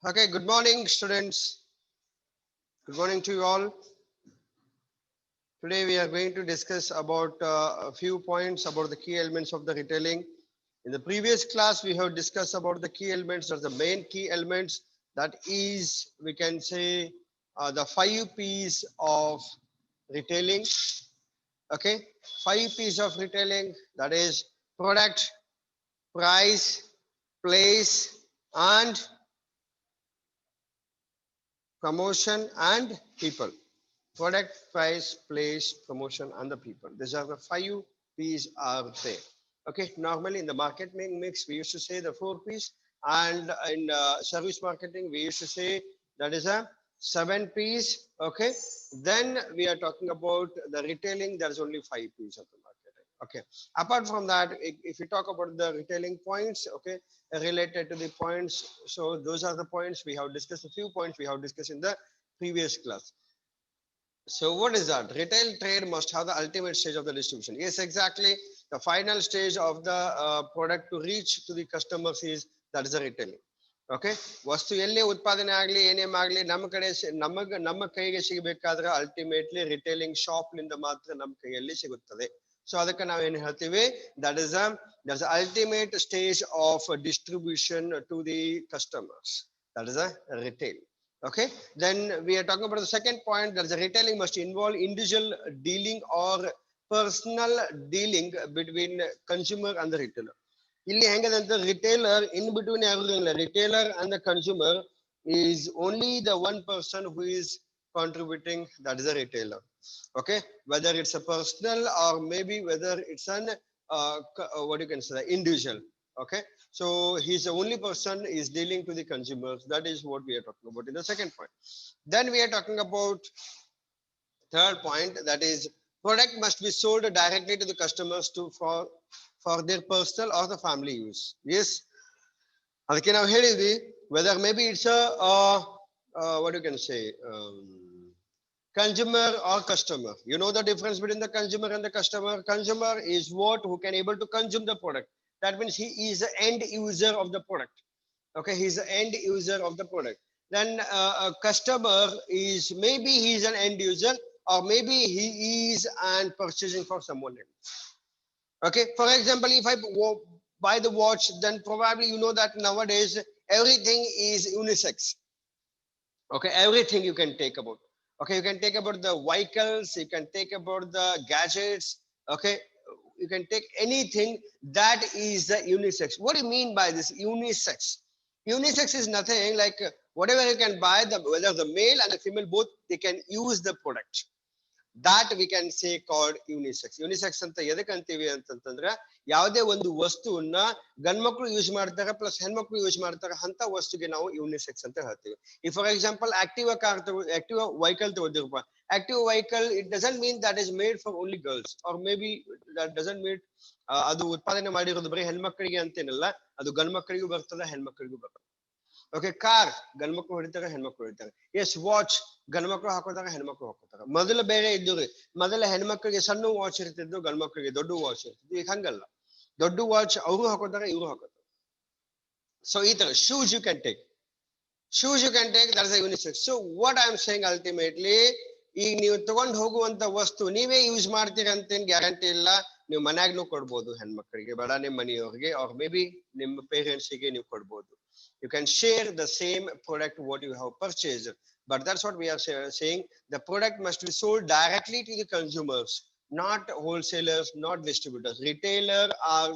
Okay, good morning, students. Good morning to you all. Today we are going to discuss about a few points about the key elements of the retailing. In the previous class, we have discussed about the key elements, or the main key elements. That is, we can say, the 5 P's of retailing. Okay, 5 P's of retailing. That is product, price, place, and promotion and people. Product, price, place, promotion, and the people. These are the 5 P's are there. Okay, normally in the marketing mix, we used to say the 4 P's, and in service marketing, we used to say that is a 7 P's. Okay, then we are talking about the retailing, there's only 5 P's of the marketing. Okay, apart from that, if we talk about the retailing points, okay, related to the points, so those are the points we have discussed, a few points we have discussed in the previous class. So what is that? Retail trade must have the ultimate stage of the distribution. Yes, exactly. The final stage of the product to reach to the customers is that is the retailing. Okay. ವಸ್ತು ಎಲ್ಲೇ ಉತ್ಪಾದನೆ ಆಗಲಿ ಏನೇ ಆಗಲಿ ನಮ್ಮ ಕಡೆ ನಮ್ಮ ಕೈಗೆ ಸಿಗಬೇಕಾದ್ರೆ ಅಲ್ಟಿಮೇಟ್ಲಿ ರಿಟೇಲಿಂಗ್ ಶಾಪ್ ನಿಂದ ಮಾತ್ರ ನಮ್ಮ ಕೈಯಲ್ಲಿ ಸಿಗುತ್ತದೆ. ಸೊ ಅದಕ್ಕೆ ನಾವು ಏನು ಹೇಳ್ತೀವಿ, that is that's ultimate stage of distribution to the customers. That is a retail. Okay, then we are talking about the second point, that the retailing must involve individual dealing or personal dealing between consumer and the retailer. ಇಲ್ಲಿ ಹೆಂಗದಂತ retailer in between everything, retailer and the consumer is only the one person who is contributing, that is a retailer. Okay, whether it's a personal or maybe whether it's an what you can say, individual. Okay, so he's the only person is dealing to the consumers. That is what we are talking about in the second point. Then we are talking about third point, that is product must be sold directly to the customers for their personal or the family use. Yes, ಅದಕ್ಕೆ ನಾವು ಹೇಳಿದ್ವಿ, whether maybe it's a what you can say, consumer or customer. You know the difference between the consumer and the customer. Consumer is what who can able to consume the product. That means he is the end user of the product. Okay, he's the end user of the product. Then a customer is maybe he is an end user, or maybe he is and purchasing for someone else. Okay, for example, if I buy the watch, then probably you know that nowadays everything is unisex. Okay, everything you can take about. Okay, you can take about the vehicles, you can take about the gadgets. Okay, you can take anything that is the unisex. What do you mean by this unisex? Unisex is nothing like whatever you can buy, whether the male and the female both, they can use the product. That we can say called unisex. Unisex ಅಂತ ಎದಕ್ಕೆ ಅಂತೀವಿ ಅಂತಂದ್ರೆ, ಯಾವುದೇ ಒಂದು ವಸ್ತುವನ್ನ ಗಂಡ್ಮಕ್ಳು use ಮಾಡ್ತಾರೆ plus ಹೆಣ್ಮಕ್ಳು ಯೂಸ್ ಮಾಡ್ತಾರೆ ಅಂತ ವಸ್ತುಗೆ ನಾವು ಯೂನಿಸೆಕ್ಸ್ ಅಂತ ಹೇಳ್ತೀವಿ. ಈ for example Activa car Activa vehicle ತಗೋದಿರಪ್ಪ, active vehicle it doesn't mean that is made for only girls, or may be that doesn't mean ಅದು ಉತ್ಪಾದನೆ ಮಾಡಿರೋದು ಬರೀ ಹೆಣ್ಮಕ್ಳಿಗೆ ಅಂತೇನಲ್ಲ, ಅದು ಗಂಡ್ ಮಕ್ಕಳಿಗೂ ಬರ್ತದೆ ಹೆಣ್ಮಕ್ಳಿಗೂ ಬರ್ತದೆ. ಓಕೆ, ಕಾರ್ ಗಂಡ್ಮಕ್ಳು ಹೊಡಿತಾರೆ ಹೆಣ್ಮಕ್ಳು ಹೊಡಿತಾರೆ. ಎಸ್, ವಾಚ್ ಗಂಡ್ಮಕ್ಳು ಹಾಕೋತಾರೆ ಹೆಣ್ಮಕ್ಳು ಹಾಕೋತಾರೆ. ಮೊದಲು ಬೇರೆ ಇದ್ದು ರೀ, ಮೊದಲ ಹೆಣ್ಮಕ್ಳಿಗೆ ಸಣ್ಣ ವಾಚ್ ಇರ್ತಿದ್ದು, ಗಂಡ್ ಮಕ್ಳಿಗೆ ದೊಡ್ಡ ವಾಚ್ ಇರ್ತಿದ್ದು. ಈಗ ಹಂಗಲ್ಲ, ದೊಡ್ಡ ವಾಚ್ ಅವರು ಹಾಕೋತಾರೆ ಇವರು ಹಾಕೋತಾರೆ. ಸೊ ಈ ತರ shoes you can take, that is a unisex. So what I am saying ultimately, ಈಗ ನೀವು ತಗೊಂಡು ಹೋಗುವಂತ ವಸ್ತು ನೀವೇ ಯೂಸ್ ಮಾಡ್ತೀರಿ ಅಂತೇನ್ ಗ್ಯಾರಂಟಿ ಇಲ್ಲ. ನೀವು ಮನ್ಯಾಗ್ನು ಕೊಡ್ಬೋದು ಹೆಣ್ಮಕ್ಳಿಗೆ, ಬೇಡ ನಿಮ್ಮ ಮನೆಯವ್ರಿಗೆ, ಆರ್ ಮೇ ಬಿ ನಿಮ್ಮ ಪೇರೆಂಟ್ಸ್ಗೆ ನೀವು ಕೊಡ್ಬೋದು. You can share the same product what you have purchased, but that's what we are saying. The product must be sold directly to the consumers, not wholesalers, not distributors. Retailer are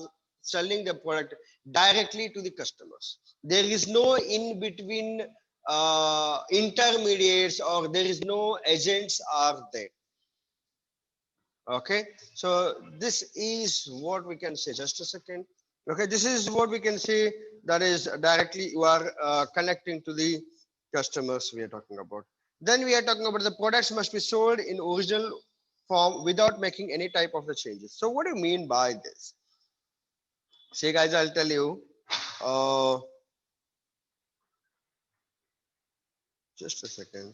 selling the product directly to the customers. There is no in between intermediates, or there is no agents are there. Okay, so this is what we can say. Just a second. Okay, this is what we can say, that is directly you are connecting to the customers we are talking about. Then we are talking about the products must be sold in original form without making any type of the changes. So what do you mean by this? See guys, I'll tell you. Just a second.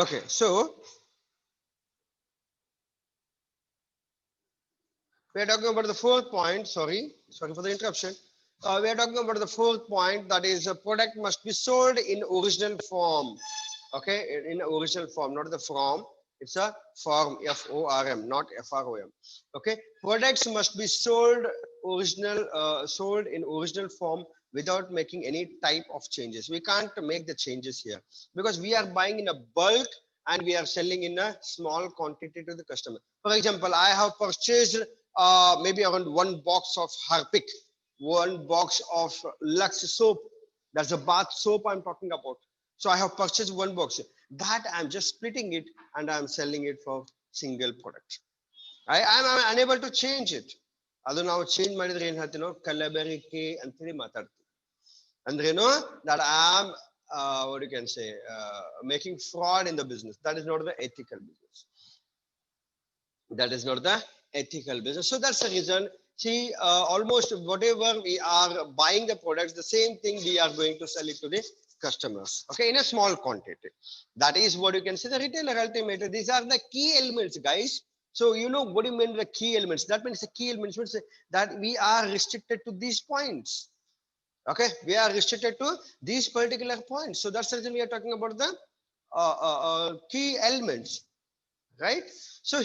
Okay, so We are talking about the fourth point. Sorry for the interruption. We are talking about the fourth point, that is a product must be sold in original form. Okay, in original form, not the form. It's a form, F-O-R-M, not F-R-O-M. Okay, products must be sold in original form without making any type of changes. We can't make the changes here because we are buying in a bulk and we are selling in a small quantity to the customer. For example, I have purchased maybe around one box of Harpic, one box of Lux soap. That's a bath soap I'm talking about. So I have purchased one box. That I'm just splitting it and I'm selling it for single product. I'm unable to change it. ಅದು ನಾವು change ಮಾಡಿದ್ರೆ ಏನ್ ಹೇಳ್ತೀವಿ ಕಲಬೆರಕೆ ಅಂತೇಳಿ ಮಾತಾಡ್ತೀವಿ. ಅಂದ್ರೇನು that I'm what you can say making fraud in the business. That is not the ethical business. That is not the ethical business. So that's the reason. See, almost whatever we are buying the products, the same thing we are going to sell it to the customers. Okay, in a small quantity. That is what you can say the retailer ultimately. These are the key elements, guys. So you know what do you mean the key elements? That means the key elements means that we are restricted to these points. Okay, we are restricted to these particular points. So that's the reason we are talking about the key elements, right? So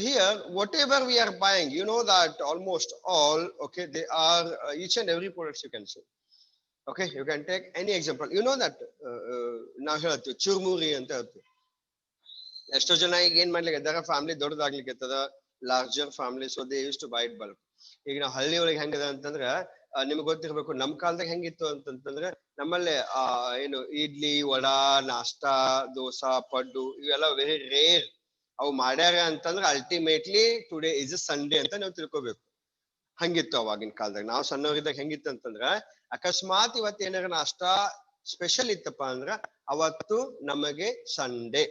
here whatever we are buying, you know that almost all, okay, they are each and every products you can say. Okay, you can take any example. You know that now ಹೇಳ್ತೀವಿ ಚುರ್ಮುರಿ ಅಂತ ಹೇಳ್ತೀವಿ. ಎಷ್ಟೋ ಜನ ಈಗ ಏನ್ ಮಾಡ್ಲಿಕ್ಕೆ ಇದ್ದಾರೆ, family ದೊಡ್ಡದಾಗ್ಲಿಕ್ಕೆ larger family, so they use to buy it bulk. ಈಗ ನಾವು ಹಳ್ಳಿ ಒಳಗೆ ಹೆಂಗದ ಅಂತಂದ್ರೆ ನಿಮ್ಗೆ ಗೊತ್ತಿರ್ಬೇಕು, ನಮ್ ಕಾಲದಾಗ ಹೆಂಗಿತ್ತು ಅಂತಂತಂದ್ರೆ ನಮ್ಮಲ್ಲಿ ಏನು ಇಡ್ಲಿ ವಡಾ ನಾಷ್ಟಾ ದೋಸಾ ಪಡ್ಡು ಇವೆಲ್ಲ ವೆರಿ ರೇರ್. ಅವು ಮಾಡ್ಯಾರ ಅಂತಂದ್ರೆ ultimately today is a Sunday ಅಂತ ನಾವು ತಿಳ್ಕೊಬೇಕು. ಹಂಗಿತ್ತು ಅವಾಗಿನ ಕಾಲದಾಗ. ನಾವು ಸಣ್ಣವರಿದ್ದಾಗ ಹೆಂಗಿತ್ತು ಅಂತಂದ್ರ ಅಕಸ್ಮಾತ್ ಇವತ್ತು ಏನಾರ ನಾಷ್ಟಾ ಸ್ಪೆಷಲ್ ಇತ್ತಪ್ಪ ಅಂದ್ರ ಅವತ್ತು ನಮಗೆ ಸಂಡೇ.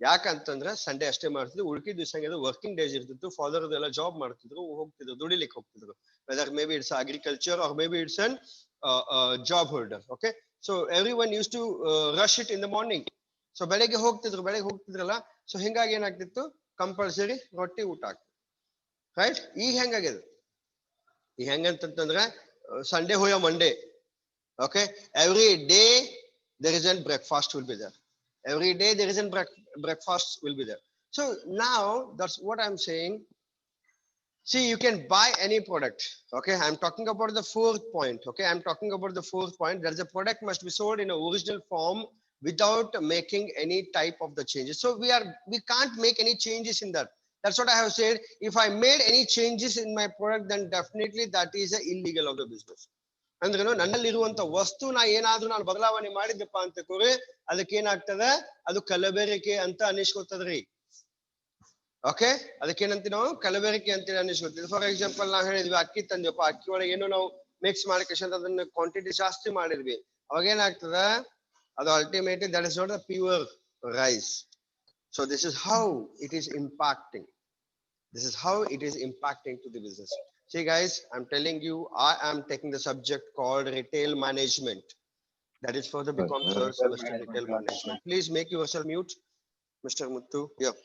ಯಾಕಂತಂದ್ರ ಸಂಡೇ ಅಷ್ಟೇ ಮಾಡ್ತಿದ್ರು, ಉಳ್ಕಿದ ದಿವಸ ವರ್ಕಿಂಗ್ ಡೇಸ್ ಇರ್ತಿತ್ತು. ಫಾದರ್ ಎಲ್ಲ ಜಾಬ್ ಮಾಡ್ತಿದ್ರು, ಹೋಗ್ತಿದ್ರು, ದುಡಿಲಿಕ್ಕೆ ಹೋಗ್ತಿದ್ರು. Whether may be it's agriculture or May be it's an job holder. Okay, so everyone use to rush it in the morning. So ಬೆಳಗ್ಗೆ ಹೋಗ್ತಿದ್ರಲ್ಲ, ಸೊ ಹಿಂಗಾಗಿ ಏನಾಗ್ತಿತ್ತು, ಕಂಪಲ್ಸರಿ ರೊಟ್ಟಿ ಊಟ ಆಗ್ತಿತ್ತು. ರೈಟ್? ಈಗ ಹೆಂಗಾಗಿದೆ, ಈಗ ಹೆಂಗಂತಂದ್ರೆ ಸಂಡೇ ಹೋಯ Monday. Okay, every day there is a breakfast will be there. Every day there is a breakfast will be there. So now that's what I'm saying. See, you can buy any product. Okay, I'm talking about the fourth point. Okay, I'm talking about the fourth point. There's a product must be sold in an original form without making any type of the changes. So we can't make any changes in that. That's what I have said. If I made any changes in my product, then definitely that is illegal of the business. ಅಂದ್ರೇನು, ನನ್ನಲ್ಲಿರುವಂತ ವಸ್ತು ಏನಾದ್ರೂ ನಾನು ಬದಲಾವಣೆ ಮಾಡಿದ್ದಪ್ಪ ಅಂತ ಕೂರಿ ಅದಕ್ಕೆ ಏನಾಗ್ತದ, ಅದು ಕಲಬೆರಕೆ ಅಂತ ಅನಿಸ್ಕೊತದ್ರಿ. ಓಕೆ, ಅದಕ್ಕೇನಂತೀವಿ ನಾವು, ಕಲಬೆರಕೆ ಅಂತೇಳಿ ಅನಿಸ್ಕೊತೀವಿ. ಫಾರ್ ಎಕ್ಸಾಂಪಲ್ ನಾವು ಹೇಳಿದ್ವಿ ಅಕ್ಕಿ ತಂದ್ವಪ್ಪ, ಅಕ್ಕಿ ಒಳಗೆ ಏನೋ ನಾವು ಮಿಕ್ಸ್ ಮಾಡ್ಕೊಂಡು ಅದನ್ನ ಕ್ವಾಂಟಿಟಿ ಜಾಸ್ತಿ ಮಾಡಿದ್ವಿ. ಅವಾಗ ಏನಾಗ್ತದ, ಅದು ultimately that is not the pure rice. So this is how it is impacting. This is how it is impacting to the business. See guys, I'm telling you, I am taking the subject called retail management. That is for the BCom third semester retail management. Please make yourself mute, Mr. Muthu. Yeah.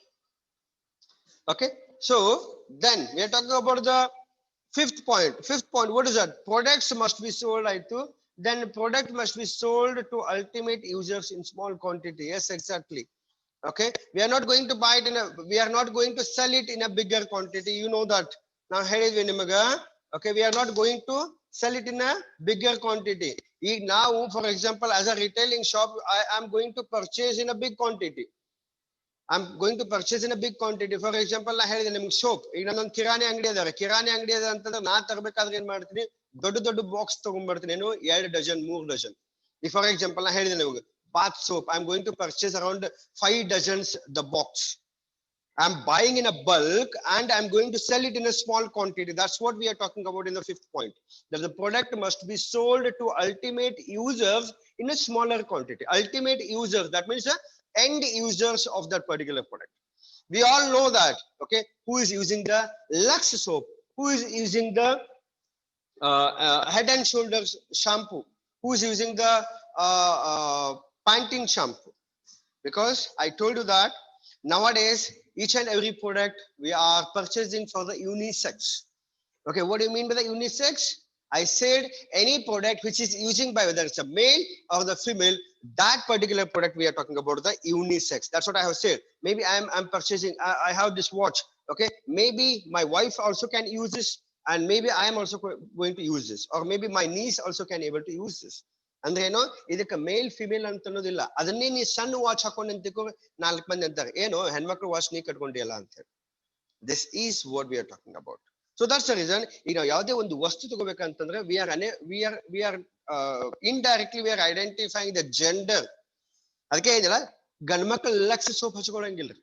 Okay. So then we are talking about the fifth point. Fifth point, what is that? Products must be sold, then product must be sold to ultimate users in small quantity. Yes, exactly. Okay, we are not going to buy it we are not going to sell it in a bigger quantity. You know that. Now ಹೇಳಿದ್ವಿ ನಿಮಗೆ. Okay, we are not going to sell it in a bigger quantity. ಈಗ ನಾವು for example as a retailing shop, I am going to purchase in a big quantity. I'm going to purchase in a big quantity. For example, ನಾ ಹೇಳಿದೆ ನಿಮ್ಗೆ soap. ಈಗ ನನ್ನೊಂದು ಕಿರಾಣಿ ಅಂಗಡಿ ಅದಾರೆ. ಕಿರಾಣಿ ಅಂಗಡಿ ಅದ ಅಂತಂದ್ರೆ ನಾ ತರಬೇಕಾದ್ರೆ ಏನ್ ಮಾಡ್ತೀನಿ, ದೊಡ್ಡ ಬಾಕ್ಸ್ ತಗೊಂಡ್ಬರ್ತೀನಿ. ಏನು 2 ಡಜನ್ 3 ಡಜನ್. ಈಗ ಫಾರ್ ಎಕ್ಸಾಂಪಲ್ ನಾ ಹೇಳಿದೆ ನಿಮ್ಗೆ bath soap, I'm going to purchase around 5 dozens the box. I'm buying in a bulk and I'm going to sell it in a small quantity. That's what we are talking about in the fifth point, that the product must be sold to ultimate users in a smaller quantity. Ultimate users, that means the end users of that particular product. We all know that. Okay, who is using the Lux soap, who is using the Head and Shoulders shampoo, who is using the Panting shampoo. Because I told you that nowadays each and every product we are purchasing for the unisex. Okay, what do you mean by the unisex? I said any product which is using by whether it's a male or the female, that particular product we are talking about the unisex. That's what I have said. Maybe I'm purchasing, I have this watch. Okay, maybe my wife also can use this, and maybe I am also going to use this, or maybe my niece also can able to use this. ಅಂದ್ರೆ ಏನೋ ಇದಕ್ಕೆ ಮೇಲ್ female ಅಂತ ಅನ್ನೋದಿಲ್ಲ. ಅದನ್ನೇ ನೀ ಸಣ್ಣ watch ಹಾಕೊಂಡು ಅಂತಿಕೋ 4 ಮಂದಿ ಅಂತಾರೆ ಏನೋ ಹೆಣ್ಮಕ್ಳು ವಾಚ್ ನೀ ಕಟ್ಕೊಂಡಿಯಲ್ಲ ಅಂತ ಹೇಳಿ. This is what we are talking about. So that's the reason ಈಗ ನಾವು ಯಾವುದೇ ಒಂದು ವಸ್ತು ತಗೋಬೇಕಂತಂದ್ರೆ we are indirectly we are identifying the gender. ಅದಕ್ಕೆ ಏನಿಲ್ಲ ಗಂಡ್ ಮಕ್ಳು ಲಕ್ಸ್ ಸೋಪ್ ಹಚ್ಕೊಳಂಗಿಲ್ರಿ.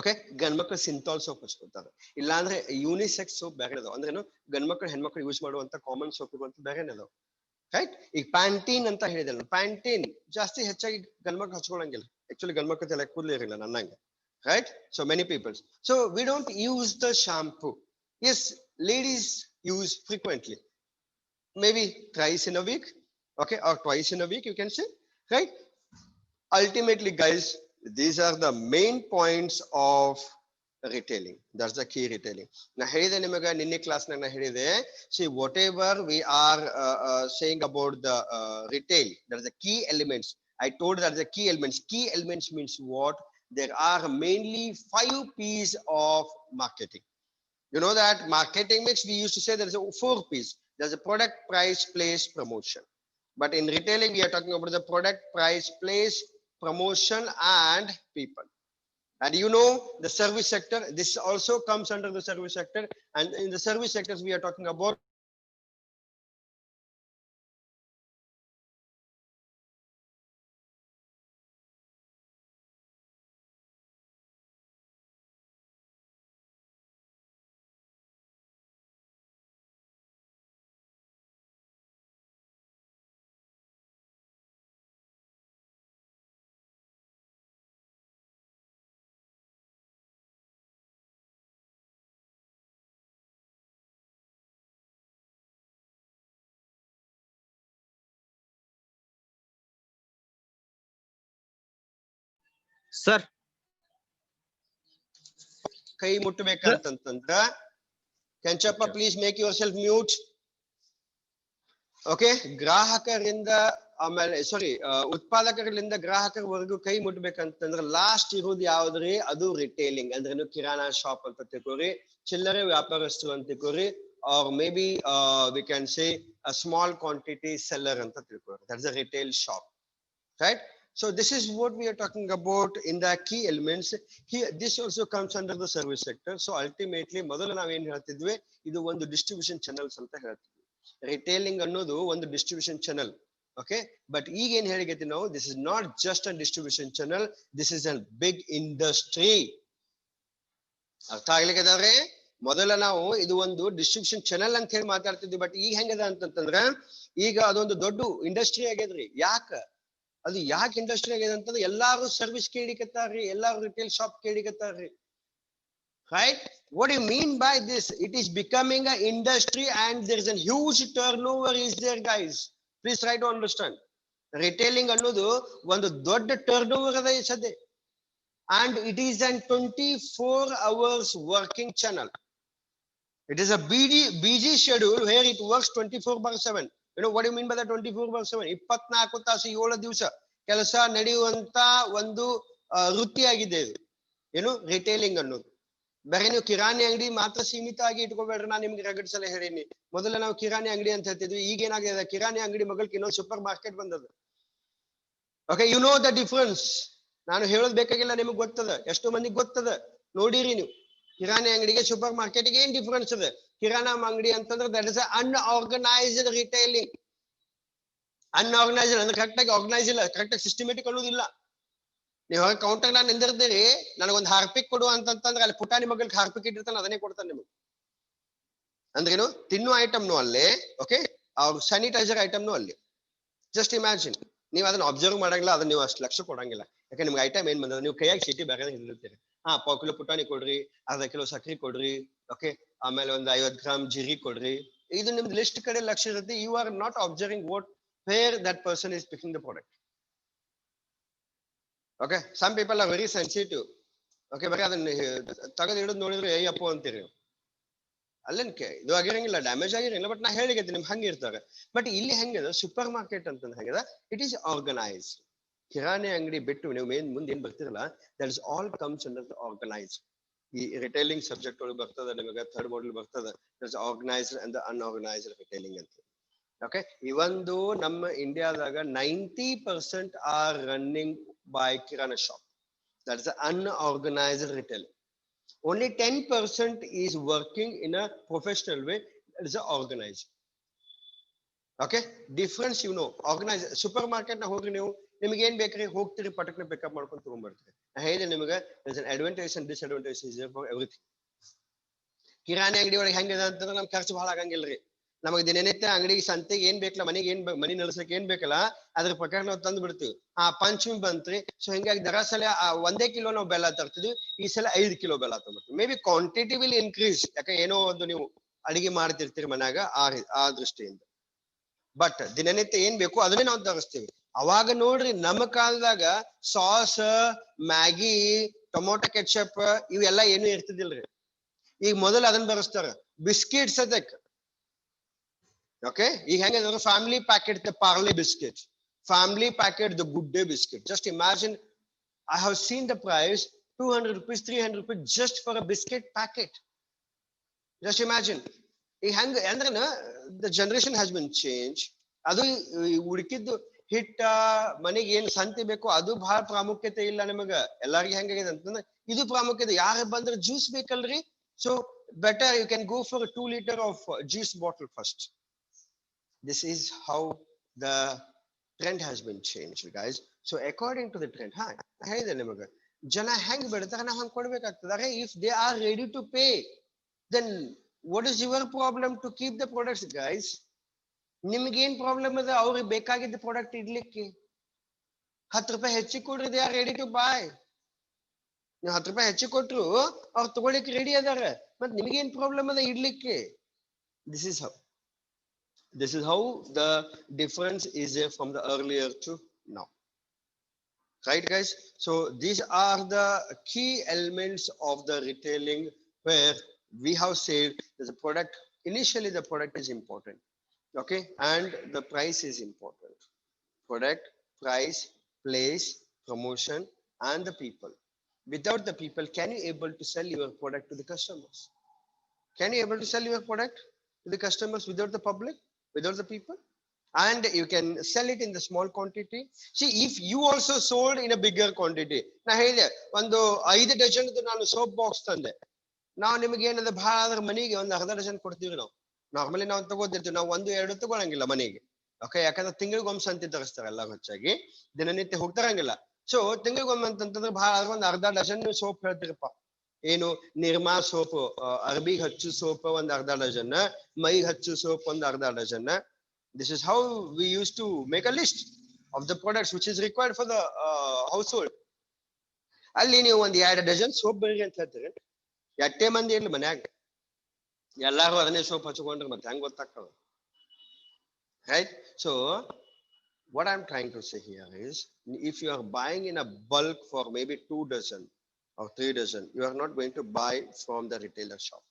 ಓಕೆ, ಗಂಡ್ ಮಕ್ಳು ಸಿಂಥಾಲ್ ಸೋಪ್ ಹಚ್ಕೊಳ್ತಾರೆ. ಇಲ್ಲಾಂದ್ರೆ ಯೂನಿಸೆಕ್ಸ್ ಸೋಪ್ ಬೇರೆ ಅದಾವ. ಅಂದ್ರೇನು ಗಂಡ್ ಮಕ್ಳು ಹೆಣ್ಮಕ್ಳು ಯೂಸ್ ಮಾಡುವಂತ ಕಾಮನ್ ಸೋಪ್ ಅಂತ ಬೇರೆ ಅದಾವ. ರೈಟ್, ಈಗ ಪ್ಯಾಂಟೀನ್ ಅಂತ ಹೇಳಿದೆ ನಾನು. ಪ್ಯಾಂಟೀನ್ ಜಾಸ್ತಿ ಹೆಚ್ಚಾಗಿ ಗಂಡ್ ಮಕ್ಳು ಹಚ್ಕೊಳಂಗಿಲ್ಲ. ಆಕ್ಚುಲಿ ಗಂಡ್ ಮಕ್ಳು ತಲೆ ಕೂದಲೇ ಇರಲಿಲ್ಲ ನನ್ನಂಗೆ. Right, so many people, so we don't use the shampoo. Yes, ladies use frequently, maybe thrice in a week, okay, or twice in a week you can say, right? Ultimately guys, these are the main points of retailing. That's the key retailing. Na ಹೇಳಿದೆ ನಿಮಗೆ ನಿನ್ನೆ class ನಾಗ na ಹೇಳಿದೆ, see whatever we are saying about the retail, that is the key elements. I told that the key elements means what? There are mainly 5 P's of marketing. You know that marketing mix, we used to say there is a 4 P's. There's a product, price, place, promotion. But in retailing, we are talking about the product, price, place, promotion, and people. And you know, the service sector, this also comes under the service sector. And in the service sectors, we are talking about sir ಕೈ ಮುಟ್ಟಬೇಕಂತಂದ್ರ Kenchappa please make yourself mute. Okay, ಗ್ರಾಹಕರಿಂದ ಆಮೇಲೆ ಸಾರಿ ಉತ್ಪಾದಕರಿಂದ ಗ್ರಾಹಕರವರೆಗೂ ಕೈ ಮುಟ್ಬೇಕಂತಂದ್ರೆ last ಇರೋದು ಯಾವ್ದ್ರಿ? ಅದು retailing. ಅಂದ್ರೆ kirana shop ಅಂತ ತಿಳ್ಕೊರಿ, ಚಿಲ್ಲರೆ ವ್ಯಾಪಾರಸ್ಥರು ಅಂತ ತಿಳ್ಕೊರಿ, or maybe we can say a small quantity seller anta tilkori. That's a retail shop, right? So this is what we are talking about in the key elements. Here this also comes under the service sector. So ultimately ಮೊದಲು ನಾವು ಏನು ಹೇಳ್ತಿದ್ವಿ, ಇದು ಒಂದು distribution channels ಅಂತ ಹೇಳ್ತಿದ್ವಿ. Retailing ಅನ್ನೋದು ಒಂದು distribution channel. Okay, but ಈಗ ಏನ್ ಹೇಳಿಕತ್ತೀವಿ ನಾವು, this is not just a distribution channel, this is a big industry. ಅರ್ಥ ಆಗ್ಲಿಕ್ಕೆ ಮೊದಲ ನಾವು ಇದು ಒಂದು ಡಿಸ್ಟ್ರಿಬ್ಯೂಷನ್ ಚಾನೆಲ್ ಅಂತ ಹೇಳಿ ಮಾತಾಡ್ತಿದ್ವಿ, ಬಟ್ ಈಗ ಹೆಂಗದ ಅಂತಂದ್ರ ಈಗ ಅದೊಂದು ದೊಡ್ಡ ಇಂಡಸ್ಟ್ರಿ ಆಗ್ಯದ್ರಿ. ಅದು ಯಾಕೆ ಇಂಡಸ್ಟ್ರಿ ಆಗಿದೆ ಅಂತಂದ್ರೆ ಎಲ್ಲಾರು ಸರ್ವಿಸ್ ಕೇಳಿಕತ್ತಾರ್ರಿ, ಎಲ್ಲಾರು ರಿಟೇಲ್ ಶಾಪ್ ಕೇಳಿಕತ್ತಾರ್ರಿ. Right? What do you mean by this? It is becoming an industry and there is a huge turnover is there, guys. Please try to understand. Retailing ಅನ್ನೋದು ಒಂದು ದೊಡ್ಡ ಟರ್ನೋವರ್ ಅದ ಈ ಸದ್ಯ. And it is an 24 hours working channel. It is a busy schedule where it works 24/7. You know what do you mean by the 24/7? 24 ತಾಸು 7 ದಿವಸ ಕೆಲಸ ನಡೆಯುವಂತ ಒಂದು ವೃತ್ತಿ ಆಗಿದೆ ಇದು. ಏನು ರಿಟೇಲಿಂಗ್ ಅನ್ನೋದು. ಬೇರೆ ನೀವು ಕಿರಾಣಿ ಅಂಗಡಿ ಮಾತ್ರ ಸೀಮಿತ ಆಗಿ ಇಟ್ಕೋಬೇಡ್ರಿ. ನಾನು ನಿಮ್ಗೆ ರಗಡ್ ಸಲ ಹೇಳಿನಿ. ಮೊದಲ ನಾವು ಕಿರಾಣಿ ಅಂಗಡಿ ಅಂತ ಹೇಳ್ತಿದ್ವಿ, ಈಗ ಏನಾಗಿದೆ, ಕಿರಾಣಿ ಅಂಗಡಿ ಮಗಲ್కి ಇನ್ನೊಂದು ಸೂಪರ್ ಮಾರ್ಕೆಟ್ ಬಂದದ. Okay, you know the difference. ನಾನು ಹೇಳೋದ್ ಬೇಕಾಗಿಲ್ಲ, ನಿಮ್ಗೆ ಗೊತ್ತದ, ಎಷ್ಟೋ ಮಂದಿಗೆ ಗೊತ್ತದ, ನೋಡಿರಿ ನೀವು. ಕಿರಾಣಿ ಅಂಗಡಿಗೆ ಸೂಪರ್ ಮಾರ್ಕೆಟ್ಗೆ ಏನ್ ಡಿಫರೆನ್ಸ್ ಅದ? ಕಿರಾಣಾ ಅಂಗಡಿ ಅಂತಂದ್ರೆ that is unorganised retailing. Unorganised ಅಂದ್ರೆ ಕರೆಕ್ಟ್ ಆಗಿ ಆರ್ಗನೈಸ್ ಇಲ್ಲ, ಕರೆಕ್ಟ್ ಆಗಿ ಸಿಸ್ಟಮೆಟಿಕ್ ಅನ್ನೋದಿಲ್ಲ. ನೀವು ಕೌಂಟರ್ ನಾನು ನಿಂದಿರ್ತೀರಿ, ನನಗೊಂದು ಹಾರ್ಪಿಕ್ ಕೊಡು ಅಂತಂದ್ರೆ ಅಲ್ಲಿ ಪುಟಾಣಿ ಮಗಲ್ಗೆ ಹಾರ್ಪಿಕ್ ಇಟ್ಟಿರ್ತಾನೆ, ಅದನ್ನೇ ಕೊಡ್ತಾನೆ ನಿಮಗೆ. ಅಂದ್ರೇನು, ತಿನ್ನೋ ಐಟಮ್ನು ಅಲ್ಲೇ, ಓಕೆ, ಸ್ಯಾನಿಟೈಸರ್ ಐಟಮ್ನು ಅಲ್ಲಿ. ಜಸ್ಟ್ ಇಮ್ಯಾಜಿನ್, ನೀವು ಅದನ್ನ ಅಬ್ಸರ್ವ್ ಮಾಡಂಗಿಲ್ಲ, ಅದನ್ನ ನೀವು ಅಷ್ಟು ಲಕ್ಷ ಕೊಡಂಗಿಲ್ಲ. ಯಾಕೆ ನಿಮ್ಗೆ ಐಟಮ್ ಏನ್ ಬಂದದ, ನೀವು ಕೈಯಾಗಿ ಚೀಟಿ ಬೇರೆ ಹಿಡಿದಿರ್ತೀರಿ. 1/4 ಕಿಲೋ ಪುಟಾಣಿ ಕೊಡ್ರಿ, ಅರ್ಧ ಕಿಲೋ ಸಕ್ರಿ ಕೊಡ್ರಿ, ಓಕೆ, ಆಮೇಲೆ ಒಂದು 50 ಗ್ರಾಮ್ ಜೀರಿ ಕೊಡ್ರಿ. ಇದು ನಿಮ್ದು ಲಿಸ್ಟ್ ಕಡೆ ಲಕ್ಷ ಇರುತ್ತೆ. You are not observing where that person is picking the product. Okay, some people are very sensitive. Okay, ಬರೀ ಅದನ್ನ ತೆಗೆದು ಹಿಡಿದು ನೋಡಿದ್ರೆ ಅಯ್ಯಪ್ಪ ಅಂತೀರಿ. ಅಲ್ಲೇನ್ಕೆ ಇದು ಆಗಿರಂಗಿಲ್ಲ, ಡ್ಯಾಮೇಜ್ ಆಗಿರಂಗಿಲ್ಲ, ಬಟ್ ನಾ ಹೇಳಿಗತ್ತೆ ನಿಮ್ಗೆ ಹಂಗೆ ಇರ್ತಾರೆ. ಬಟ್ ಇಲ್ಲಿ ಹೆಂಗದ ಸೂಪರ್ ಮಾರ್ಕೆಟ್ ಅಂತಂದ್ರೆ ಹೆಂಗದ, ಇಟ್ ಈಸ್ ಆರ್ಗನೈಸ್ಡ್. ಕಿರಾಣಿ ಅಂಗಡಿ ಬಿಟ್ಟು ನೀವು ಮುಂದೆ ಏನ್ ಬರ್ತಿರಲ್ಲ, that is all comes under the organised. ಈ ರಿಟೈಲಿಂಗ್ ಸಬ್ಜೆಕ್ಟ್ ಒಳಗೆ ಬರ್ತದೆ ನಿಮಗೆ, ಥರ್ಡ್ ಮಾಡಲ್ ಬರ್ತದೆ, that is organised and unorganised retailing ಅಂತ. ಓಕೆ, ಇವೊಂದು ನಮ್ಮ ಇಂಡಿಯಾದಾಗ 90% are running by kirana shop, that is unorganised retail. Only 10% is working in a professional way, that is organized. Okay, difference you know, organized. Supermarket na ಹೋಗ್ರಿ ನೀವು, ನಿಮಗೆ ಏನ್ ಬೇಕ್ರಿ ಹೋಗ್ತೀರಿ ಪಟಕ್ನೆ ಪಿಕಪ್ ಮಾಡ್ಕೊಂಡು ತಗೊಂಡ್ಬರ್ತೀರಿ. ಹೇಳಿದೆ ನಿಮಗೆ, there is an advantage and disadvantage is there for everything. ಕಿರಾಣಿ ಅಂಗಡಿ ಒಳಗೆ ಹೆಂಗಿದೆ ಅಂತಂದ್ರೆ ನಮ್ ಖರ್ಚು ಬಹಳ ಆಗಂಗಿಲ್ರಿ. ನಮಗೆ ದಿನನಿತ್ಯ ಅಂಗಡಿಗೆ ಸಂತೆಗೆ ಏನ್ ಬೇಕಲ್ಲ, ಮನೆಗೆ ಮನಿ ನಡೆಸಕ್ಕೆ ಏನ್ ಬೇಕಲ್ಲ, ಅದ್ರ ಪ್ರಕಾರ ನಾವು ತಂದು ಬಿಡ್ತೀವಿ. ಪಂಚಮಿ ಬಂತ್ರಿ, ಸೊ ಹಿಂಗಾಗಿ ದರಸಲ 1 ಕಿಲೋ ನಾವು ಬೆಲ್ಲ ತರ್ತಿದ್ವಿ, ಈ ಸಲ 5 ಕಿಲೋ ಬೆಲ್ಲ ತಗೊಂಡ್ಬಿಡ್ತೀವಿ. Maybe quantity will increase, ಯಾಕೆ ಏನೋ ಒಂದು ನೀವು ಅಡಿಗೆ ಮಾಡ್ತಿರ್ತೀರಿ ಮನ್ಯಾಗ, ಆ ದೃಷ್ಟಿಯಿಂದ. ಬಟ್ ದಿನನಿತ್ಯ ಏನ್ ಬೇಕು ಅದನ್ನೇ ನಾವು ತರಿಸ್ತೀವಿ. ಅವಾಗ ನೋಡ್ರಿ ನಮ್ಮ ಕಾಲದಾಗ ಸಾಸ್, ಮ್ಯಾಗಿ, ಟೊಮೊಟೊ ಕೆಚಪ್ ಇವೆಲ್ಲ ಏನು ಇರ್ತಿದಿಲ್ರಿ. ಈಗ ಮೊದಲು ಅದನ್ನ ಬರೆಸ್ತಾರ, ಬಿಸ್ಕಿಟ್ಸ್ ಅದಕ್ಕೆ. Okay, ಈಗ ಹೆಂಗಂದ್ರೆ family packet the Parle biscuit, family packet the Good Day biscuit. Just imagine, I have seen the price 200 rupees, 300 rupees just for a biscuit packet. Just imagine. ಈಗ ಹೆಂಗ ಅಂದ್ರೆ the generation has been changed. ಅದು ಉಡುಕಿದ್ದು ಹಿಟ್ಟ ಮನೆಗೆ ಏನ್ ಸಂತಿ ಬೇಕು ಅದು ಬಹಳ ಪ್ರಾಮುಖ್ಯತೆ ಇಲ್ಲ ನಿಮಗ. ಎಲ್ಲಾರ್ಗಿ ಹೆಂಗಾಗಿದೆ ಅಂತಂದ್ರೆ ಇದು ಪ್ರಾಮುಖ್ಯತೆ. ಯಾರು ಬಂದ್ರೆ juice ಬೇಕಲ್ರಿ, so better you can go for a 2 liter of juice bottle first. This is how the trend has been changed, guys. So according to the trend, ಹೇಳಿದೆ ನಿಮಗೆ, ಜನ ಹೆಂಗ್ ಬಿಡ್ತಾರೆ ನಾವು ಹಂಗ್ ಕೊಡ್ಬೇಕಾಗ್ತದೆ. If they are ready to pay, then what is your problem to keep the products, guys? ನಿಮ್ಗೇನ್ problem ಅದ ಅವ್ರಿಗೆ ಬೇಕಾಗಿದ್ದ ಪ್ರಾಡಕ್ಟ್ ಇಡ್ಲಿಕ್ಕೆ? 10 ರೂಪಾಯಿ ಹೆಚ್ಚಿಗೆ ಕೊಡ್ರಿ, they are ready to buy. ನೀವು 10 ರೂಪಾಯಿ ಹೆಚ್ಚಿಗೆ ಕೊಟ್ರು ಅವ್ರು ತಗೊಳ್ಳಿಕ್ಕೆ ರೆಡಿ ಅದಾರ, ಮತ್ ನಿಮ್ಗೇನ್ ಪ್ರಾಬ್ಲಮ್ ಅದ ಇಡ್ಲಿಕ್ಕೆ? This is how the difference is there from the earlier to now. Right, guys? So these are the key elements of the retailing, where we have said that the product, initially the product is important. Okay, and the price is important. Product, price, place, promotion, and the people. Without the people, can you able to sell your product to the customers? Can you able to sell your product to the customers without the public, without the people? And you can sell it in the small quantity. See, if you also sold in a bigger quantity, ನಾ ಹೇಳಿದೆ ಒಂದು 5 dozen ನಾನು soap box ತಂದೆ, ನಾವು ನಿಮಗೆ ಏನಂದ್ರೆ ಬಹಳ ಆದ್ರೆ ಮನೆಗೆ ಒಂದು ಅರ್ಧ ಡಜನ್ ಕೊಡ್ತೀವಿ. ನಾವು ನಾರ್ಮಲಿ ನಾವು ತಗೋತಿರ್ತೀವಿ, ನಾವು 1-2 ತಗೊಳಂಗಿಲ್ಲ ಮನೆಗೆ. ಓಕೆ, ಯಾಕಂದ್ರೆ ತಿಂಗಳಿಗೊಮ್ಮೆ ಸಂತಿ ತರಿಸ್ತಾರೆ ಎಲ್ಲ ಹೆಚ್ಚಾಗಿ, ದಿನನಿತ್ಯ ಹೋಗ್ತಾರಂಗಿಲ್ಲ. ಸೊ ತಿಂಗಳಿಗೊಮ್ಮೆ ಅಂತಂದ್ರೆ ಬಹಳ ಆದ್ರೆ ಒಂದು ಅರ್ಧ ಡಜನ್ ಸೋಪ್ ಹೇಳ್ತೀರಪ್ಪ. ಏನು, ನಿರ್ಮಾ ಸೋಪ್, ಅರ್ಬಿಗೆ ಹಚ್ಚು ಸೋಪ್ ಒಂದು ಅರ್ಧ ಡಜನ್, ಮೈಗೆ ಹಚ್ಚು ಸೋಪ್ ಒಂದು ಅರ್ಧ dozen. This is how we used to make a list of the products which is required for the household. ಅಲ್ಲಿ ನೀವು ಒಂದು 2 ಡಜನ್ ಸೋಪ್ ಬೆಳಿಗ್ಗೆ ಅಂತ ಹೇಳ್ತೀರಿ, ಎಟ್ಟೆ ಮಂದಿ ಇರ್ಲಿ ಮನ್ಯಾಗ ಎಲ್ಲಾರು ಅದನ್ನೇ ಸೋಪ್ ಹಚ್ಕೊಂಡ್ರೆ ಮತ್ತೆ ಹೆಂಗ್ ಗೊತ್ತಾಗ್ತದ? Right? So what I'm trying to say here is, if you are buying in a bulk for maybe 2 dozen or 3 dozen, you are not going to buy from the retailer shop.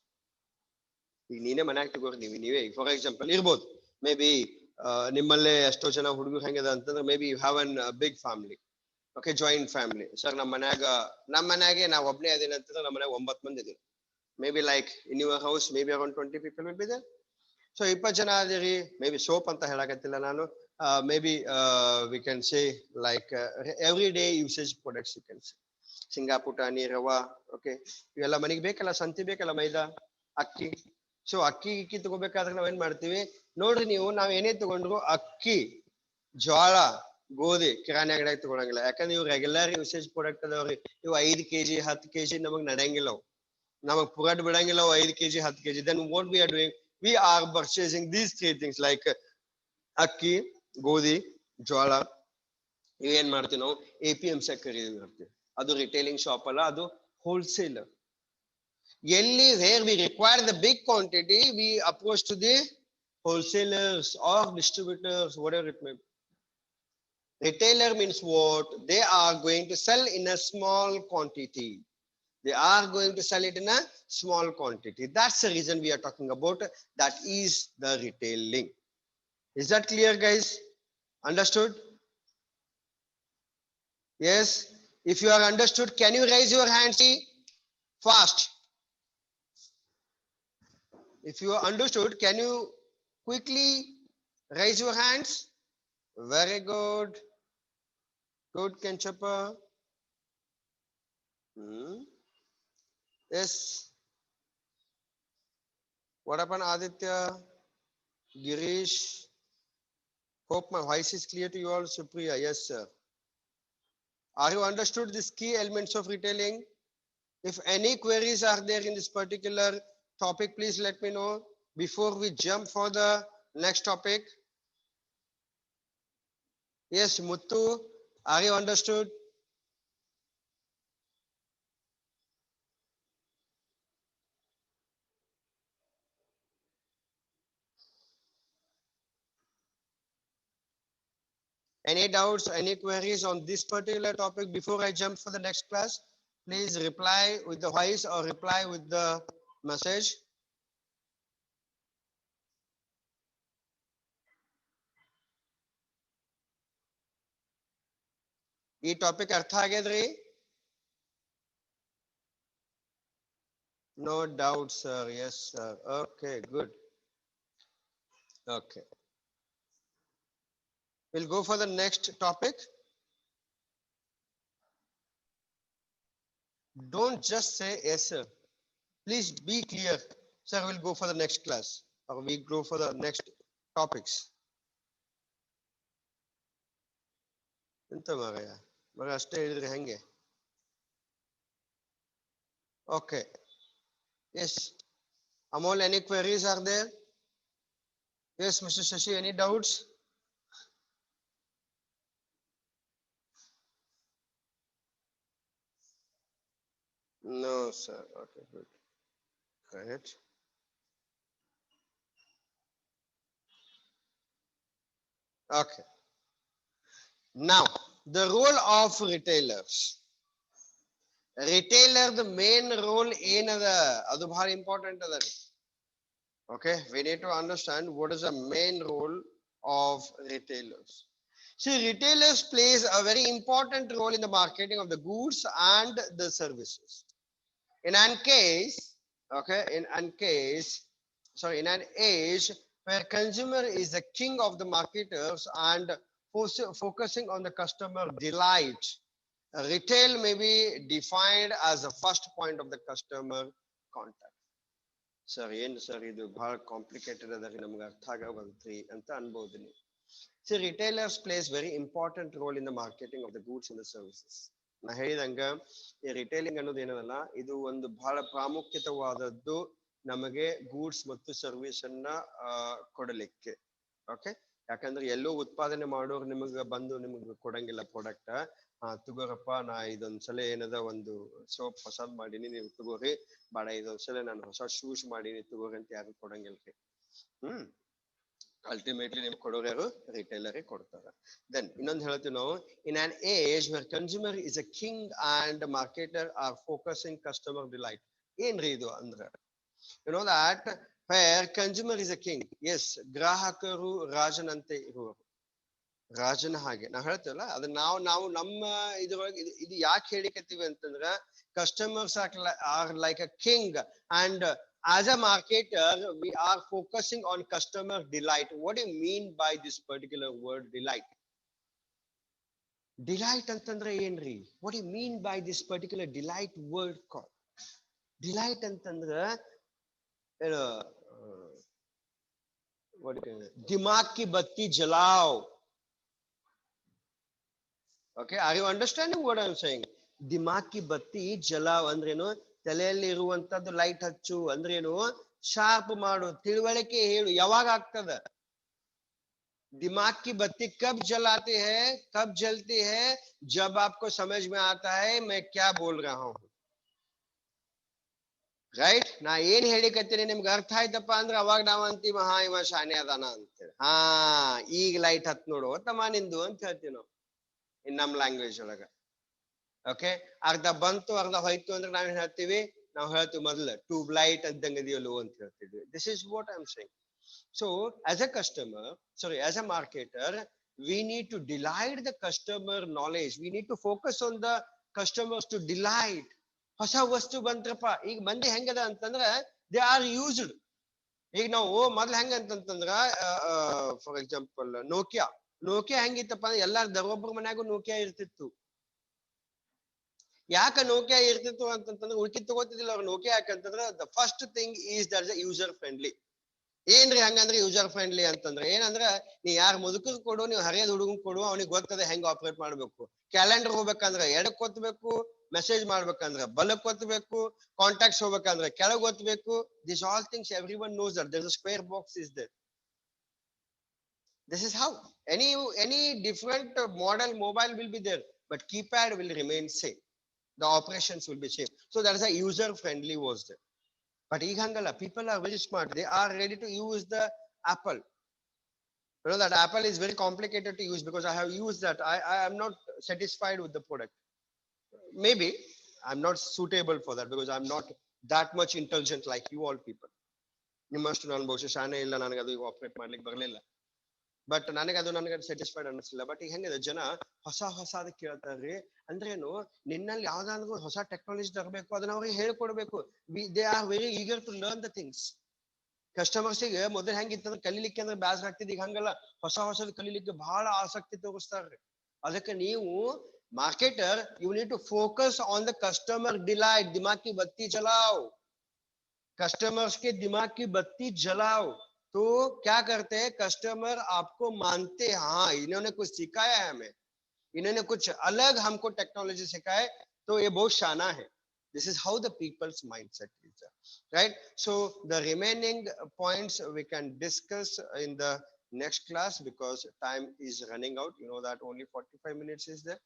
ಈಗ ನೀನೇ ಮನ್ಯಾಗ ತಗೋರಿ, ನೀವೇ for example ಇರ್ಬೋದು, may be ನಿಮ್ಮಲ್ಲೇ ಎಷ್ಟೋ ಜನ ಹುಡುಗರು ಹೆಂಗದ ಅಂತಂದ್ರೆ, may be you have an big family. Okay, joint family. Sir ನಮ್ಮ ಮನ್ಯಾಗೆ ನಾವು ಒಬ್ಬನೇ ಅದೇನೆ ಅಂತಂದ್ರೆ ನಮ್ಮ ಮನ್ಯಾಗ 9 ಮಂದಿ ಇದೀವಿ. Maybe like in your house maybe around 20 people will be there. So 20 ಜನ ಅದಿರಿ. ಮೇ ಬಿ ಸೋಪ್ ಅಂತ ಹೇಳಕತ್ತಿಲ್ಲ ನಾನು, maybe we can say like everyday usage products you can say. ಶೇಂಗಾ, ಪುಟಾಣಿ, ರವಾ, ಓಕೆ, ಇವೆಲ್ಲ ಮನೆಗೆ ಬೇಕಲ್ಲ, ಸಂತಿ ಬೇಕಲ್ಲ, ಮೈದಾ, ಅಕ್ಕಿ. ಸೊ ಅಕ್ಕಿ ತಗೋಬೇಕಾದ್ರೆ ನಾವೇನ್ ಮಾಡ್ತೀವಿ ನೋಡ್ರಿ, ನಾವ್ ಏನೇ ತಗೊಂಡ್ರು ಅಕ್ಕಿ, ಜೋಳ, ಗೋಧಿ ಕಿರಾಣಿ ಅಂಗಡಿಯಾಗ ತಗೊಳಂಗಿಲ್ಲ. ಯಾಕಂದ್ರೆ ಇವ್ ರೆಗ್ಯುಲರ್ ಯೂಸೇಜ್ ಪ್ರಾಡಕ್ಟ್ ಅದಾವ್ರಿ. ಇವು 5 kg 10 kg ನಮಗ್ ನಡೆಯಂಗಿಲ್ಲ, ನಮಗ್ ಪುರಾಟ್ ಬಿಡಂಗಿಲ್ಲ 5 kg 10 kg. Then what we are doing, we are purchasing these 3 things like ಅಕ್ಕಿ, ಗೋಧಿ, ಜೋಳ. ಇವೇನ್ ಮಾಡ್ತೀವಿ ನಾವು APMC ಖರೀದಿ ಮಾಡ್ತೀವಿ. ಅದು ರಿಟೇಲಿಂಗ್ ಶಾಪ್ ಅಲ್ಲ, ಅದು wholesaler. Yelli, where we require the big quantity, we approach to the wholesalers or distributors, whatever it may be. Retailer means what? They are going to sell in a small quantity. They are going to sell it in a small quantity. That's the reason we are talking about. That is the retailing. Is that clear, guys? Understood? Yes. If you are understood, can you raise your hand? See, fast. If you are understood, can you quickly raise your hands? Very good. Good, Kenchapa. Yes. What happened, Aditya? Girish? Hope my voice is clear to you all, Supriya. Yes, sir. Are you understood these key elements of retailing? If any queries are there in this particular topic, please let me know before we jump for the next topic. Yes, Muttu, are you understood? Any doubts, any queries on this particular topic before I jump for the next class? Please reply with the voice or reply with the message. ಈ topic ಅರ್ಥ ಆಗ್ಯದ್ರಿ? No doubt, sir. Yes, sir. Okay, good. Okay. We'll go for the next topic. Don't just say yes, sir. Please be clear. Sir, we'll go for the next class or we go for the next topics. ಎಂತ ಮಾರಾಯ ಬರ ಅಷ್ಟೇ ಹೇಳಿದ್ರೆ ಹೆಂಗೆ? Okay. Yes. Amol, any queries are there? Yes, Mr. Shashi, any doubts? No, sir. Okay, good. Correct. Okay. Now, the role of retailers. Retailer, the main role ಏನದ ಅದು ಬಹಳ important ಅದ. Okay, we need to understand what is the main role of retailers. See, retailers plays a very important role in the marketing of the goods and the services. In an case, okay, in an age where consumer is the king of the marketers and focusing on the customer delight, retail may be defined as the first point of the customer contact. Sir ಏನು sir ಇದು ಬಹಳ complicated ಅದ ರೀ, ನಮ್ಗೆ ಅರ್ಥ ಆಗವಲ್ತ್ರಿ ಅಂತ ಅನ್ಬೋದು ನೀವು. So retailers place very important role in the marketing of the goods and the services. ನಾ ಹೇಳಿದಂಗ ಈ ರಿಟೇಲಿಂಗ್ ಅನ್ನೋದು ಏನದಲ್ಲ, ಇದು ಒಂದು ಬಹಳ ಪ್ರಾಮುಖ್ಯತವಾದದ್ದು ನಮಗೆ ಗೂಡ್ಸ್ ಮತ್ತು ಸರ್ವಿಸ್ ಅನ್ನ ಕೊಡಲಿಕ್ಕೆ. ಓಕೆ, ಯಾಕಂದ್ರೆ ಎಲ್ಲೋ ಉತ್ಪಾದನೆ ಮಾಡೋರು ನಿಮಗೆ ಬಂದು ನಿಮಗೆ ಕೊಡಂಗಿಲ್ಲ ಪ್ರಾಡಕ್ಟ್. ತಗೋರಪ್ಪ, ನಾ ಇದೊಂದ್ಸಲ ಏನದ ಒಂದು ಸೋಪ್ ಹೊಸದ್ ಮಾಡೀನಿ, ನೀವು ತಗೋರಿ, ಬೇಡ ಇದೊಂದ್ಸಲ ನಾನು ಹೊಸ ಶೂಸ್ ಮಾಡೀನಿ ತಗೋರಿ ಅಂತ ಯಾರು ಕೊಡಂಗಿಲ್ರಿ. ಅಲ್ಟಿಮೇಟ್ಲಿ ನಿಮ್ಗೆ ಕೊಡೋರು ಯಾರು? ರಿಟೈಲರ್ ಕೊಡ್ತಾರ. ದೆನ್ ಇನ್ನೊಂದು ಹೇಳ್ತೀವಿ ನಾವು, in an age where consumer is a king and marketer are focusing customer delight. ಏನ್ರಿ ಇದು ಅಂದ್ರೆ, you know that where consumer is a king, yes, ಗ್ರಾಹಕರು ರಾಜನಂತೆ ಇರುವರು, ರಾಜನ ಹಾಗೆ ನಾವ್ ಹೇಳ್ತೇವಲ್ಲ, ಅದು ನಾವು ನಮ್ಮ ಇದ್ರೊಳಗೆ ಇದು ಯಾಕೆ ಹೇಳಿಕತ್ತೀವಿ ಅಂತಂದ್ರ, customers are like a king and as a marketer we are focusing on customer delight. What do you mean by this particular word delight? Delight ಅಂತಂದ್ರೆ ಏನ್ರಿ? What do you mean by this particular delight word called? Delight ಅಂತಂದ್ರ ಏನು, दिमाग की बत्ती जलाओ. Okay, are you understanding what I'm saying? ದಿಮಾಗ್ ಕಿ ಬತ್ತಿ ಜಲಾವ್ ಅಂದ್ರೇನು? ತಲೆಯಲ್ಲಿ ಇರುವಂತದ್ದು ಲೈಟ್ ಹಚ್ಚು ಅಂದ್ರೇನು? ಶಾರ್ಪ್ ಮಾಡು, ತಿಳುವಳಿಕೆ ಹೇಳು. ಯಾವಾಗ ಆಗ್ತದ? दिमाग की बत्ती कब जलाते हैं, कब जलती है? जब आपको समझ में आता है मैं क्या बोल रहा हूं. ರೈಟ್? ನಾ ಏನ್ ಹೇಳಿಕತ್ತೀನಿ ನಿಮ್ಗೆ ಅರ್ಥ ಆಯ್ತಪ್ಪ ಅಂದ್ರೆ ಅವಾಗ ನಾವ್ ಅಂತೀವಿ, ಹಾ ಇವ ಶಾನೆ ಅದಾನ ಅಂತೇಳಿ. ಹಾ, ಈಗ ಲೈಟ್ ಹತ್ ನೋಡು ತಮ್ಮ ನಿಂದು ಅಂತ ಹೇಳ್ತೀವಿ ನಾವು ಇನ್ ನಮ್ ಲ್ಯಾಂಗ್ವೇಜ್ ಒಳಗ. ಓಕೆ ಅರ್ಧ ಬಂತು ಅರ್ಧ ಹೋಯ್ತು ಅಂದ್ರೆ ನಾವೇನ್ ಹೇಳ್ತೀವಿ ನಾವು ಹೇಳ್ತೀವಿ ಮೊದಲು ಟ್ಯೂಬ್ ಲೈಟ್ ಇದ್ದಂಗದಿಯಲ್ಲೋ ಅಂತ ಹೇಳ್ತೀವಿ. This is what I am saying. So as a customer, sorry, as a marketer, we need to delight the customer knowledge. We need to focus on the customers to delight. ಹೊಸ ವಸ್ತು ಬಂತ್ರಪ್ಪ ಈಗ ಮಂದಿ ಹೆಂಗದ ಅಂತಂದ್ರ they are used. ಈಗ ನಾವು ಮೊದ್ಲು ಹೆಂಗಂತಂದ್ರ for example Nokia ಹೆಂಗಿತ್ತಪ್ಪ ಅಂದ್ರೆ ಎಲ್ಲಾರ ಒಬ್ಬರ ಮನ್ಯಾಗೂ ನೋಕಿಯಾ ಇರ್ತಿತ್ತು. ಯಾಕೆ ನೋಕಿಯಾ ಇರ್ತಿತ್ತು ಅಂತಂತಂದ್ರೆ ಉಳ್ಕಿ ತಗೋತಿದ್ದಿಲ್ಲ ಅವ್ರು. ನೋಕಿಯಾ ಯಾಕಂತಂದ್ರೆ the first thing is that is user friendly. ಏನ್ರಿ ಹಂಗಂದ್ರೆ ಯೂಸರ್ ಫ್ರೆಂಡ್ಲಿ ಅಂತಂದ್ರೆ ಏನಂದ್ರ ನೀ ಯಾರು ಮುದುಕರ್ ಕೊಡು, ನೀವು ಹರಿಯದ ಹುಡುಗನ್ ಕೊಡು, ಅವ್ನಿಗೆ ಗೊತ್ತದೆ ಹೆಂಗ್ ಆಪರೇಟ್ ಮಾಡ್ಬೇಕು. ಕ್ಯಾಲೆಂಡರ್ ಹೋಗ್ಬೇಕಂದ್ರೆ ಎಡಕ್ ಒತ್ತಬೇಕು, ಮೆಸೇಜ್ ಮಾಡ್ಬೇಕಂದ್ರೆ ಬಲಕ್ ಒತ್ತಬೇಕು, ಕಾಂಟ್ಯಾಕ್ಟ್ಸ್ ಹೋಗ್ಬೇಕಂದ್ರೆ ಕೆಳಗ್ ಒತ್ತಬೇಕು. This all things everyone knows that there is a square box is there. This is how any different model mobile will be there, but keypad will remain same. The operations will be same. So that is a user friendly was there. But ಈಗ ಹಂಗಲ್ಲ, people are very smart. They are ready to use the Apple. You know that Apple is very complicated to use because I have used that. I am not satisfied with the product. Maybe I'm not suitable for that because I'm not that much intelligent like you all people. ನಿಮ್ಮಷ್ಟು ನಾನು ಬಹುಶಃ ಶಾನೆ ಇಲ್ಲ, ನನಗೆ ಅದು operate ಮಾಡ್ಲಿಕ್ಕೆ ಬರಲಿಲ್ಲ. But ನನಗೆ satisfied ಅನ್ನಿಸ್ಲಿಲ್ಲ. But ಈಗ ಹೆಂಗಿದೆ, ಜನ ಹೊಸದ ಕೇಳ್ತಾರ್ರಿ. ಅಂದ್ರೇನು, ನಿನ್ನಲ್ಲಿ ಯಾವ್ದಾದ್ರು ಹೊಸ ಟೆಕ್ನಾಲಜಿ ತರಬೇಕು, ಅದನ್ನ ಅವ್ರಿಗೆ ಹೇಳ್ಕೊಡ್ಬೇಕು. They are very eager to learn the things. ಕಸ್ಟಮರ್ಸಿಗೆ ಮೊದಲು ಹೆಂಗಿತ್ತಂದ್ರೆ ಕಲಿಲಿಕ್ಕೆ ಅಂದ್ರೆ ಬ್ಯಾಸರ ಆಗ್ತಿದ್. ಈಗ ಹಂಗಲ್ಲ, ಹೊಸದು ಕಲಿಲಿಕ್ಕೆ ಬಹಳ ಆಸಕ್ತಿ ತೋರಿಸ್ತಾರ್ರಿ. ಅದಕ್ಕೆ ನೀವು marketer, you need to focus on the customer delight. दिमाग की बत्ती जलाओ, कस्टमर्स के दिमाग की बत्ती जलाओ. तो क्या करते हैं, कस्टमर आपको मानते हैं, हाँ इन्होंने कुछ सिखाया है हमें, इन्होंने कुछ अलग हमको टेक्नोलॉजी सिखाए, तो ये बहुत शाना है. This is how the people's mindset is, right? So the remaining points we can discuss in the next class because time is running out. You know that only 45 minutes is there.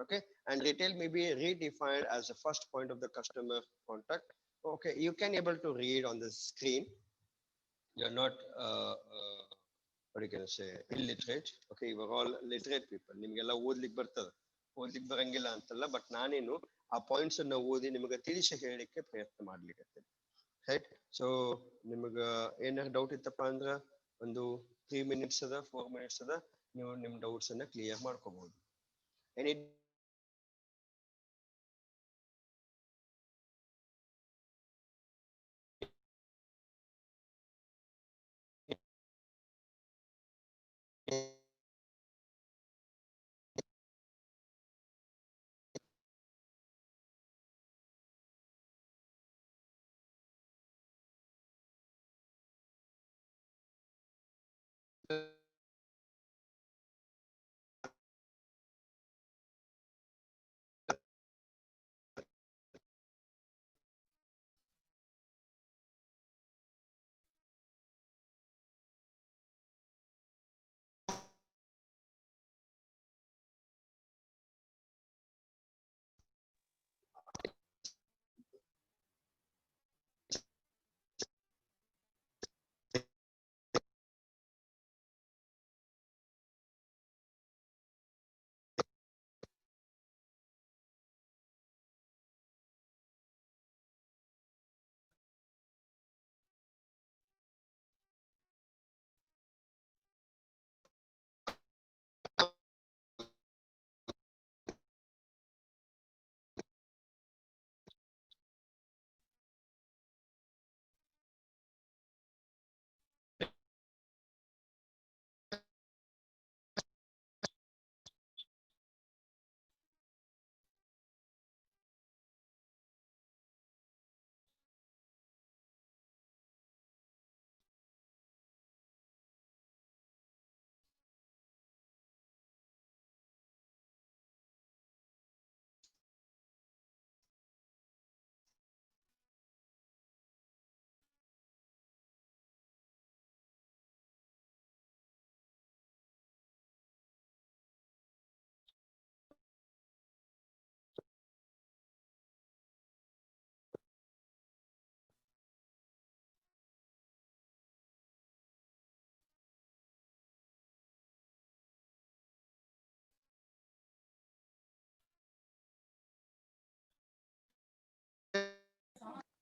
Okay, and retail may be redefined as the first point of the customer contact. Okay, you can able to read on the screen. You're not what you can say illiterate. Okay, you are all literate people. ನಿಮಗೆಲ್ಲ ಓದ್ಲಿಕ್ಕೆ ಬರ್ತದೆ, ಓದ್ಲಿಕ್ಕೆ ಬರಂಗಿಲ್ಲ ಅಂತಲ್ಲ. But ನಾನೇನು ಆ points ಅನ್ನ ಓದಿ ನಿಮಗೆ ತಿಳಿಸಿ ಹೇಳಲಿಕ್ಕೆ ಪ್ರಯತ್ನ ಮಾಡ್ಲಿಕ್ಕೆ. ರೈಟ್. ಸೊ ನಿಮಗ ಏನಾರ ಡೌಟ್ ಇತ್ತಪ್ಪ ಅಂದ್ರ ಒಂದು 3 minutes ಅದ 4 minutes ಅದ, ನೀವು ನಿಮ್ ಡೌಟ್ಸ್ ಅನ್ನ ಕ್ಲಿಯರ್ ಮಾಡ್ಕೋಬಹುದು. ಎನಿ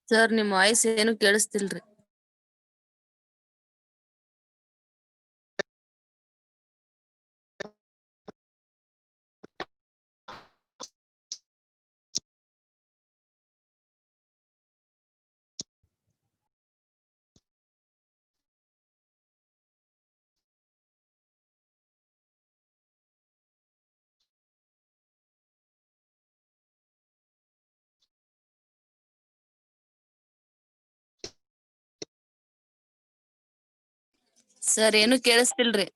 ಸರ್ ನಿಮ್ ವಾಯ್ಸ್ ಏನು ಕೇಳಿಸ್ತಿಲ್ರಿ. ಸರ್ ಏನು ಕೇಳಿಸ್ತಿಲ್ರಿ.